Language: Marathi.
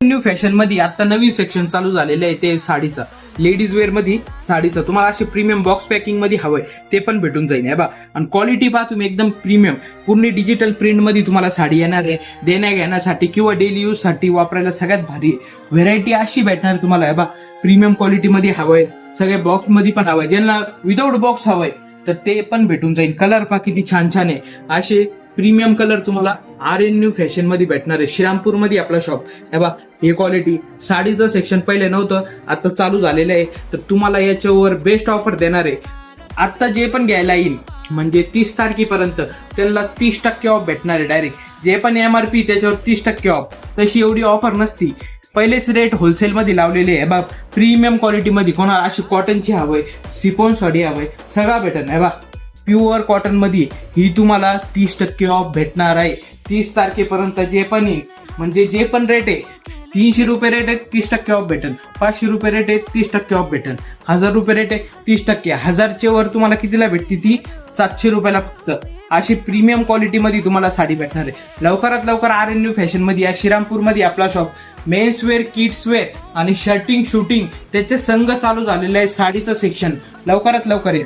न्यू फॅशन मध्ये आता नवीन सेक्शन चालू झालेलं आहे ते साडीचं. लेडीज वेअर मध्ये साडीचं तुम्हाला असे प्रीमियम बॉक्स पॅकिंग मध्ये हवंय ते पण भेटून जाईल हे बा. आणि क्वालिटी पहा तुम्ही एकदम प्रीमियम पूर्ण डिजिटल प्रिंट मध्ये तुम्हाला साडी येणार आहे. देण्या घेण्यासाठी किंवा डेली यूज साठी वापरायला सगळ्यात भारी व्हेरायटी अशी भेटणार तुम्हाला हे बा. प्रीमियम क्वालिटी मध्ये हवंय, सगळे बॉक्स मध्ये पण हवंय. ज्यांना विदाऊट बॉक्स हवंय तर ते पण भेटून जाईल. कलर पहा किती छान छान आहे. असे प्रीमियम कलर तुम्हाला RN न्यू फॅशन मध्ये भेटणार आहे. श्रीरामपूर मध्ये आपला शॉप हे बा. हे क्वालिटी साडीचं सेक्शन पहिले नव्हतं, आता चालू झालेलं आहे. तर तुम्हाला याच्यावर बेस्ट ऑफर देणार आहे. आता जे पण घ्यायला येईल म्हणजे 30 तारखेपर्यंत त्यांना 30% ऑफ भेटणार आहे डायरेक्ट. जे पण MRP त्याच्यावर 30% ऑफ. तशी एवढी ऑफर नसती. पहिलेच रेट होलसेल मध्ये लावलेले आहे बा. प्रीमियम क्वालिटी मध्ये कोणाला अशी कॉटनची हवंय, सिफॉन साडी हवंय, सगळा भेटन आहे बा. प्युअर कॉटन मध्ये ही तुम्हाला 30% ऑफ भेटणार आहे. 30 तारखेपर्यंत जे पण येईल म्हणजे जे पण रेट आहे 300 रुपये रेट आहे 30% ऑफ भेटन. 500 रुपये रेट आहे 30% ऑफ भेटन. 1000 रुपये रेट आहे 30%. 1000च्या वर तुम्हाला कितीला भेटते ती 700 रुपयाला फक्त. अशी प्रीमियम क्वालिटी मध्ये तुम्हाला साडी भेटणार आहे. लवकरात लवकर RN न्यू फॅशन मध्ये या श्रीरामपूर मध्ये आपला shop. Men's wear, kids wear आणि शर्टिंग शूटिंग त्याचे संघ चालू झालेले आहे. साडीचं सेक्शन लवकरात लवकर आहे.